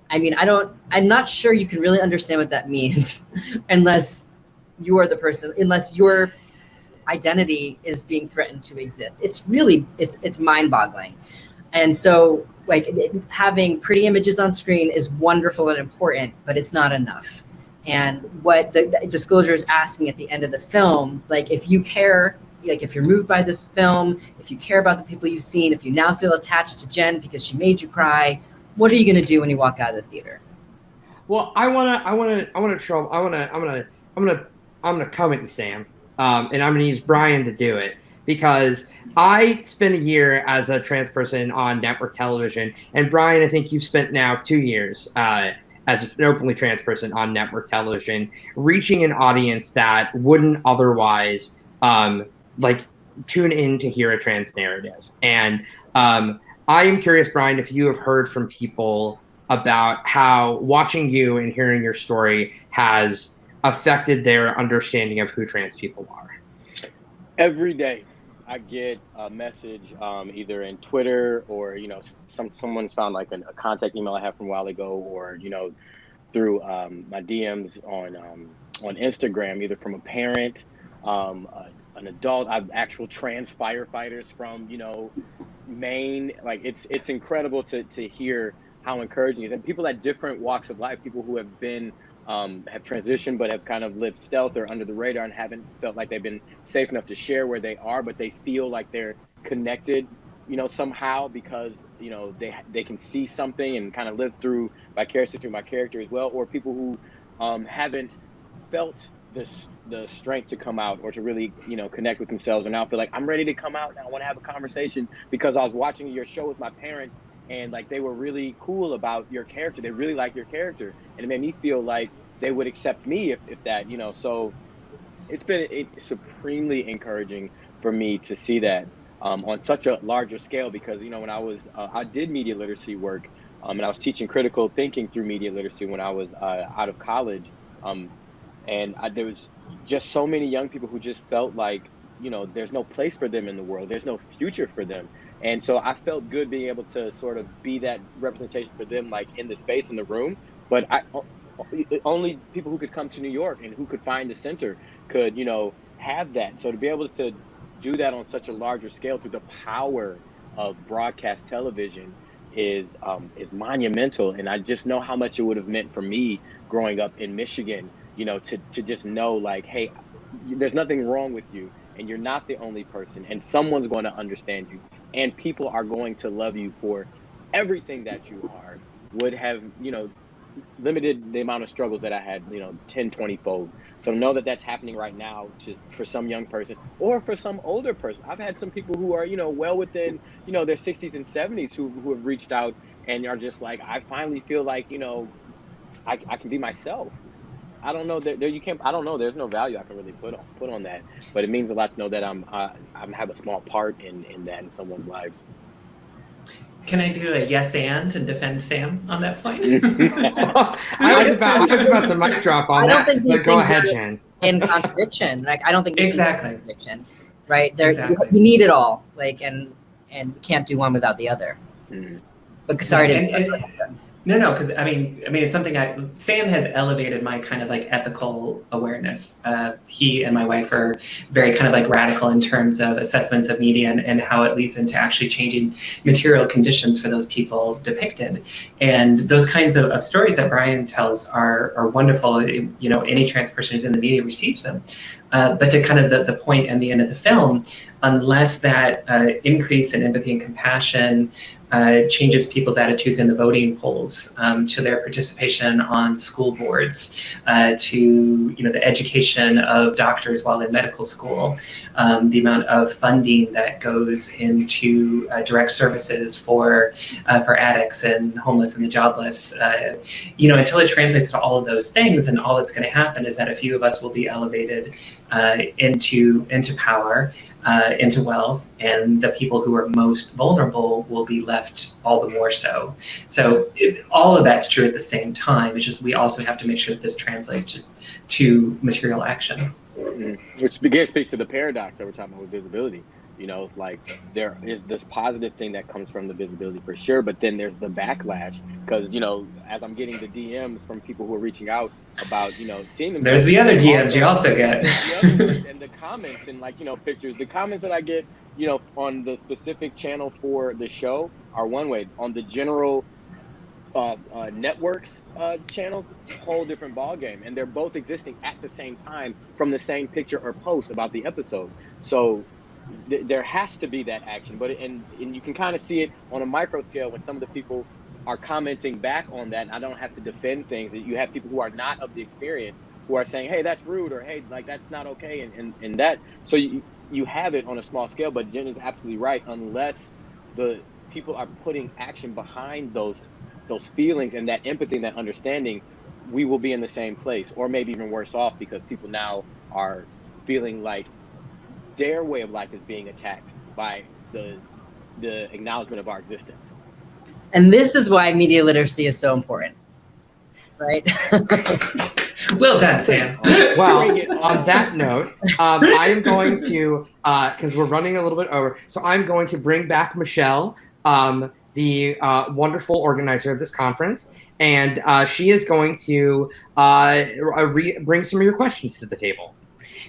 Speaker 2: I mean, I'm not sure you can really understand what that means unless you are the person, unless your identity is being threatened to exist. It's really, it's mind-boggling. And so having pretty images on screen is wonderful and important, but it's not enough. And what the Disclosure is asking at the end of the film, if you care, if you're moved by this film, if you care about the people you've seen, if you now feel attached to Jen because she made you cry, what are you going to do when you walk out of the theater?
Speaker 3: Well, I'm gonna come at you, Sam. And I'm going to use Brian to do it, because I spent a year as a trans person on network television. And Brian, I think you've spent now 2 years as an openly trans person on network television, reaching an audience that wouldn't otherwise tune in to hear a trans narrative. And I am curious, Brian, if you have heard from people about how watching you and hearing your story has affected their understanding of who trans people are.
Speaker 5: Every day I get a message either in Twitter or someone's found a contact email I have from a while ago, or through my DMs on Instagram, either from a parent, an adult. I've actual trans firefighters from Maine. It's incredible to hear how encouraging it is, and people at different walks of life, people who have been have transitioned but have kind of lived stealth or under the radar and haven't felt like they've been safe enough to share where they are, but they feel like they're connected, somehow, because they can see something and kind of live through vicariously through my character as well, or people who haven't felt the strength to come out or to really, connect with themselves, and now feel like I'm ready to come out and I want to have a conversation because I was watching your show with my parents and like they were really cool about your character. They really like your character, and it made me feel like they would accept me if that, so it's been supremely encouraging for me to see that on such a larger scale, because when I did media literacy work, and I was teaching critical thinking through media literacy when I was out of college, there was just so many young people who just felt like there's no place for them in the world, there's no future for them, and so I felt good being able to sort of be that representation for them, like in the space, in the room. But only people who could come to New York and who could find the center could, have that. So to be able to do that on such a larger scale through the power of broadcast television is monumental. And I just know how much it would have meant for me growing up in Michigan, to just know like, hey, there's nothing wrong with you and you're not the only person, and someone's going to understand you, and people are going to love you for everything that you are, would have, limited the amount of struggles that I had, 10, 20 fold. So know that that's happening right now for some young person or for some older person. I've had some people who are, well within, their 60s and 70s who have reached out and are just like, I finally feel like, I can be myself. I don't know that you can't. I don't know. There's no value I can really put on that, but it means a lot to know that I have a small part in that in someone's lives.
Speaker 4: Can I do a yes and defend Sam on that point?
Speaker 3: I was about to mic drop on that. But go ahead, Jen.
Speaker 2: In contradiction, like I don't think these
Speaker 4: exactly
Speaker 2: things are in contradiction, right? There,
Speaker 4: exactly.
Speaker 2: You need it all, like, and we can't do one without the other. But sorry to.
Speaker 4: No, because I mean, it's something Sam has elevated my kind of like ethical awareness. He and my wife are very kind of like radical in terms of assessments of media and how it leads into actually changing material conditions for those people depicted. And those kinds of stories that Brian tells are wonderful. Any trans person who's in the media receives them. But to kind of the point and the end of the film, unless that increase in empathy and compassion changes people's attitudes in the voting polls, to their participation on school boards, to the education of doctors while in medical school, the amount of funding that goes into direct services for addicts and homeless and the jobless, until it translates to all of those things, and all that's going to happen is that a few of us will be elevated into power, into wealth, and the people who are most vulnerable will be left all the more so. So all of that's true at the same time. It's just we also have to make sure that this translates to material action.
Speaker 5: Which again speaks to the paradox that we're talking about with visibility. Like there is this positive thing that comes from the visibility for sure, but then there's the backlash because, as I'm getting the DMs from people who are reaching out about, seeing them.
Speaker 4: There's the other DMs you also get.
Speaker 5: And the comments and pictures. The comments that I get, on the specific channel for the show are one way. On the general networks channels, whole different ball game, and they're both existing at the same time from the same picture or post about the episode. So there has to be that action, but and you can kind of see it on a micro scale when some of the people are commenting back on that, and I don't have to defend things. That you have people who are not of the experience who are saying, hey, that's rude, or hey, like that's not okay, and that. So you have it on a small scale, but Jen is absolutely right. Unless the people are putting action behind those feelings and that empathy and that understanding, we will be in the same place, or maybe even worse off, because people now are feeling like their way of life is being attacked by the acknowledgement of our existence.
Speaker 2: And this is why media literacy is so important, right?
Speaker 4: Well done, Sam.
Speaker 3: Well, on that note, I am going to, because we're running a little bit over, so I'm going to bring back Michelle, the wonderful organizer of this conference, and she is going to bring some of your questions to the table.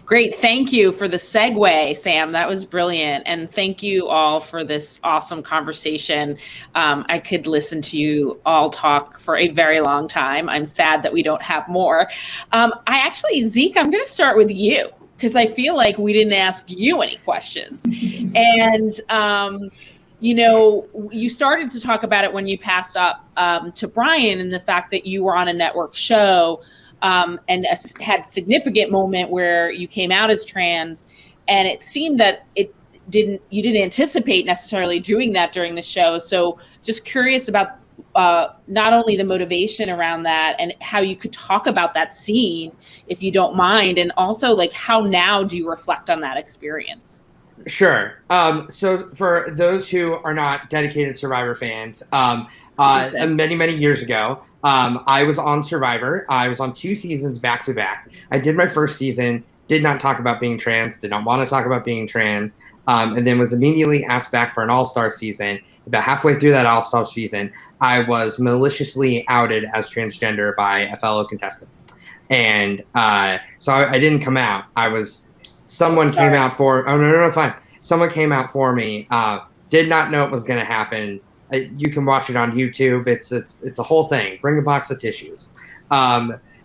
Speaker 1: Great. Thank you for the segue, Sam. That was brilliant. And thank you all for this awesome conversation. I could listen to you all talk for a very long time. I'm sad that we don't have more. Zeke, I'm going to start with you because I feel like we didn't ask you any questions. And, you started to talk about it when you passed up to Brian and the fact that you were on a network show. and had significant moment where you came out as trans, and it seemed that you didn't anticipate necessarily doing that during the show. So just curious about not only the motivation around that and how you could talk about that scene, if you don't mind, and also like how now do you reflect on that experience?
Speaker 3: Sure. So for those who are not dedicated Survivor fans, many years ago, I was on Survivor. I was on 2 seasons back to back. I did my first season, did not talk about being trans, did not want to talk about being trans, and then was immediately asked back for an all-star season. About halfway through that all-star season, I was maliciously outed as transgender by a fellow contestant. And so I didn't come out. Someone came out for, it's fine. Someone came out for me, did not know it was going to happen. You can watch it on YouTube. It's a whole thing. Bring a box of tissues.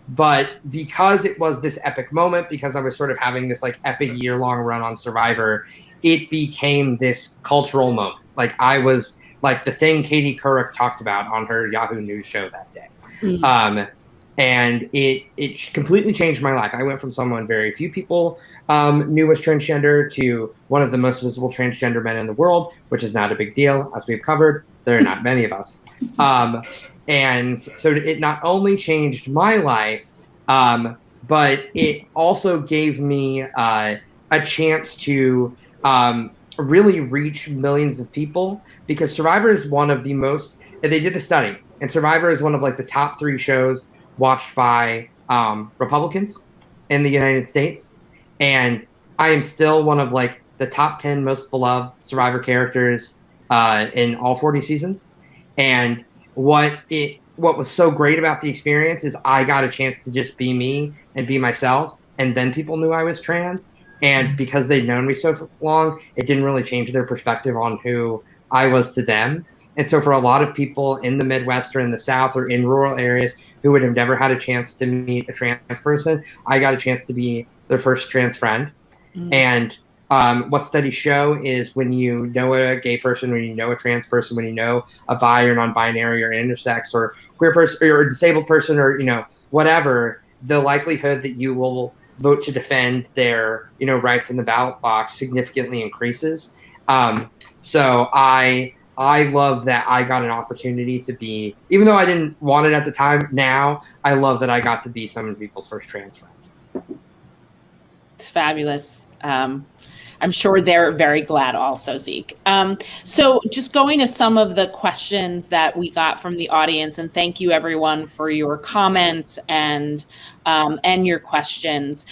Speaker 3: But because it was this epic moment, because I was sort of having this like epic year-long run on Survivor, it became this cultural moment. Like I was like the thing Katie Couric talked about on her Yahoo News show that day. Mm-hmm. And it completely changed my life. I went from someone very few people knew was transgender to one of the most visible transgender men in the world, which is not a big deal. As we've covered, there are not many of us. And so it not only changed my life, but it also gave me a chance to really reach millions of people, because Survivor is one of the most, they did a study, and Survivor is one of like the top 3 shows watched by Republicans in the United States. And I am still one of like the top 10 most beloved Survivor characters in all 40 seasons. And what was so great about the experience is I got a chance to just be me and be myself. And then people knew I was trans. And because they'd known me so long, it didn't really change their perspective on who I was to them. And so for a lot of people in the Midwest or in the South or in rural areas who would have never had a chance to meet a trans person, I got a chance to be their first trans friend. Mm. And what studies show is when you know a gay person, when you know a trans person, when you know a bi or non-binary or intersex or queer person or a disabled person or, whatever, the likelihood that you will vote to defend their, rights in the ballot box significantly increases. So I love that I got an opportunity to be, even though I didn't want it at the time, now I love that I got to be some people's first trans friend.
Speaker 1: It's fabulous. I'm sure they're very glad also, Zeke. So just going to some of the questions that we got from the audience, and thank you everyone for your comments and your questions.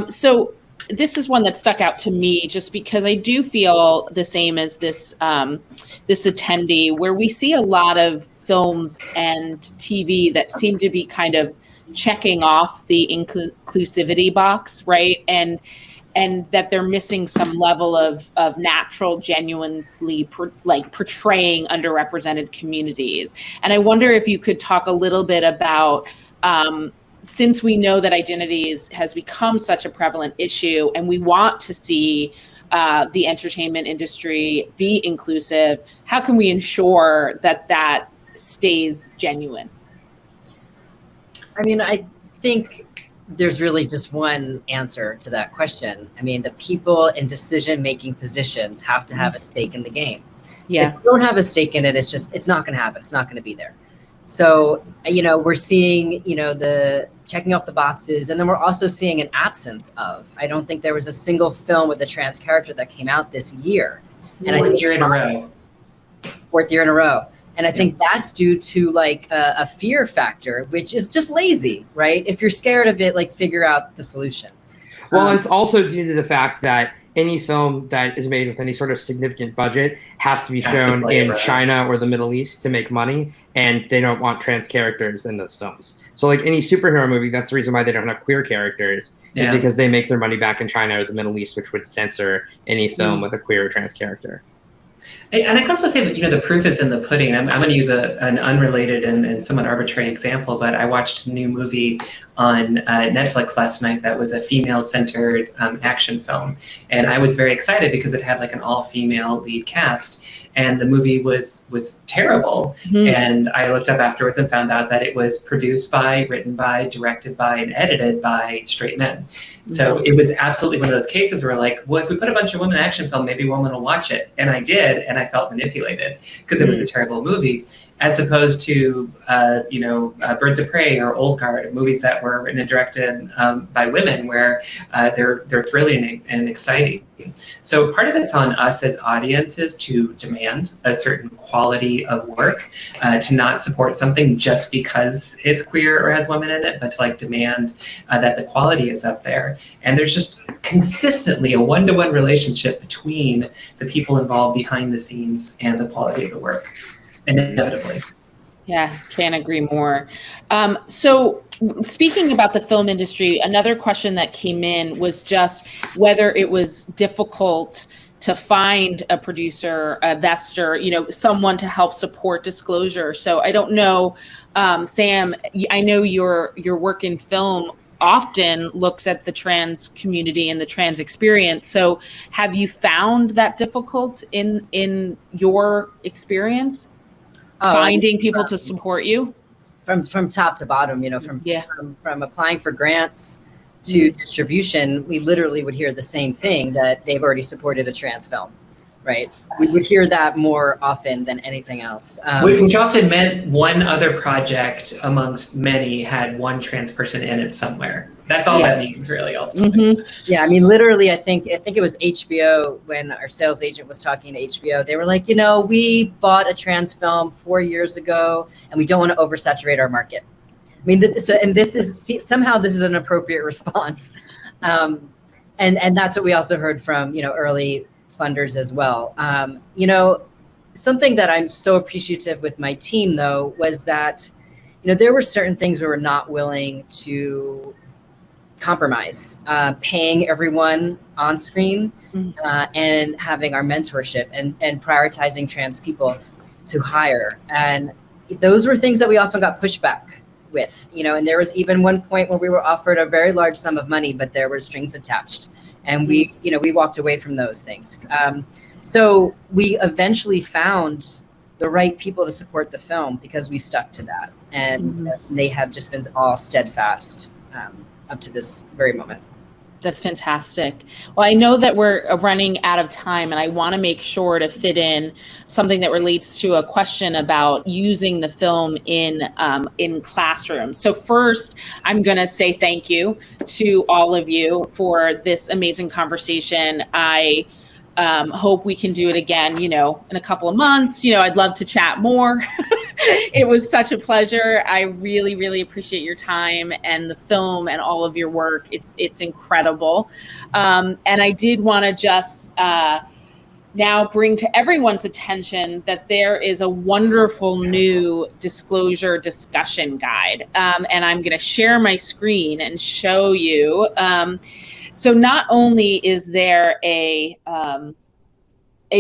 Speaker 1: So this is one that stuck out to me just because I do feel the same as this attendee, where we see a lot of films and TV that seem to be kind of checking off the inclusivity box, right? And that they're missing some level of natural, genuinely portraying underrepresented communities. And I wonder if you could talk a little bit about, since we know that identities has become such a prevalent issue and we want to see the entertainment industry be inclusive, how can we ensure that that stays genuine?
Speaker 2: I mean, I think there's really just one answer to that question. I mean, the people in decision-making positions have to have a stake in the game. Yeah. If you don't have a stake in it, it's not going to happen. It's not going to be there. So, we're seeing, the checking off the boxes, and then we're also seeing an absence of. I don't think there was a single film with a trans character that came out this year.
Speaker 4: Fourth year in a row.
Speaker 2: Fourth year in a row. And I think that's due to a fear factor, which is just lazy, right? If you're scared of it, figure out the solution.
Speaker 3: Well, it's also due to the fact that any film that is made with any sort of significant budget has to be shown in China or the Middle East to make money, and they don't want trans characters in those films. So any superhero movie, that's the reason why they don't have queer characters, is because they make their money back in China or the Middle East, which would censor any film with a queer or trans character.
Speaker 4: And I can also say that, the proof is in the pudding. I'm going to use an unrelated and somewhat arbitrary example, but I watched a new movie on Netflix last night that was a female-centered action film. And I was very excited because it had like an all-female lead cast. And the movie was terrible. Mm-hmm. And I looked up afterwards and found out that it was produced by, written by, directed by, and edited by straight men. So it was absolutely one of those cases where like, well, if we put a bunch of women in an action film, maybe women will watch it. And I did, and I felt manipulated because it was a terrible movie, as opposed to, Birds of Prey or Old Guard, movies that were written and directed by women where they're thrilling and exciting. So part of it's on us as audiences to demand a certain quality of work, to not support something just because it's queer or has women in it, but to like demand that the quality is up there. And there's just consistently a one-to-one relationship between the people involved behind the scenes and the quality of the work, inevitably.
Speaker 1: Yeah, can't agree more. So speaking about the film industry, another question that came in was just whether it was difficult to find a producer, a investor, someone to help support disclosure. So I don't know, Sam, I know your work in film often looks at the trans community and the trans experience. So have you found that difficult in your experience? Finding people to support you?
Speaker 2: From top to bottom, from applying for grants to distribution, we literally would hear the same thing, that they've already supported a trans film, right? We would hear that more often than anything else.
Speaker 4: Which often meant one other project amongst many had one trans person in it somewhere. That's all that means, really, ultimately.
Speaker 2: Mm-hmm. Yeah, I mean, literally, I think it was HBO, when our sales agent was talking to HBO, they were like, we bought a trans film 4 years ago, and we don't want to oversaturate our market. I mean, this is an appropriate response. And that's what we also heard from, early funders as well. Something that I'm so appreciative with my team, though, was that, there were certain things we were not willing to compromise, paying everyone on screen, and having our mentorship and prioritizing trans people to hire. And those were things that we often got pushback with, and there was even one point where we were offered a very large sum of money, but there were strings attached. And we walked away from those things. So we eventually found the right people to support the film because we stuck to that. And they have just been all steadfast up to this very moment.
Speaker 1: That's fantastic. Well, I know that we're running out of time, and I want to make sure to fit in something that relates to a question about using the film in classrooms. So first, I'm going to say thank you to all of you for this amazing conversation. I hope we can do it again, in a couple of months. I'd love to chat more. It was such a pleasure. I really, really appreciate your time and the film and all of your work. It's incredible. And I did want to just now bring to everyone's attention that there is a wonderful new disclosure discussion guide. And I'm going to share my screen and show you. So not only is there a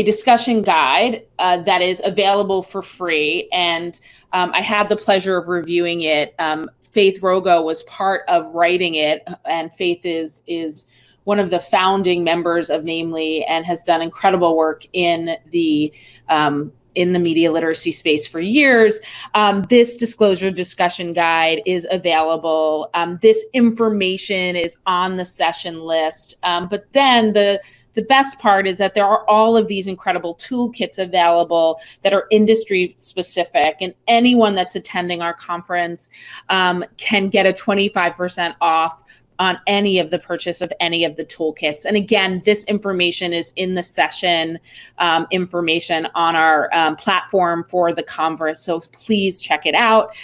Speaker 1: discussion guide that is available for free, and I had the pleasure of reviewing it. Faith Rogo was part of writing it, and Faith is one of the founding members of Namely and has done incredible work in the media literacy space for years. This disclosure discussion guide is available. This information is on the session list. But then the best part is that there are all of these incredible toolkits available that are industry specific, and anyone that's attending our conference can get a 25% off on any of the purchase of any of the toolkits. And again, this information is in the session information on our platform for the conference. So please check it out.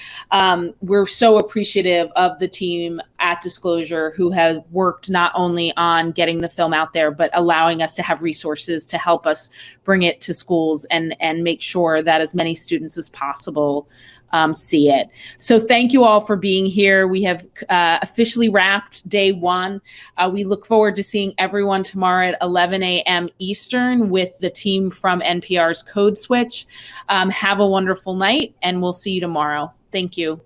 Speaker 1: We're so appreciative of the team at Disclosure who have worked not only on getting the film out there, but allowing us to have resources to help us bring it to schools and make sure that as many students as possible see it. So thank you all for being here. We have officially wrapped day one. We look forward to seeing everyone tomorrow at 11 a.m. Eastern with the team from NPR's Code Switch. Have a wonderful night, and we'll see you tomorrow. Thank you.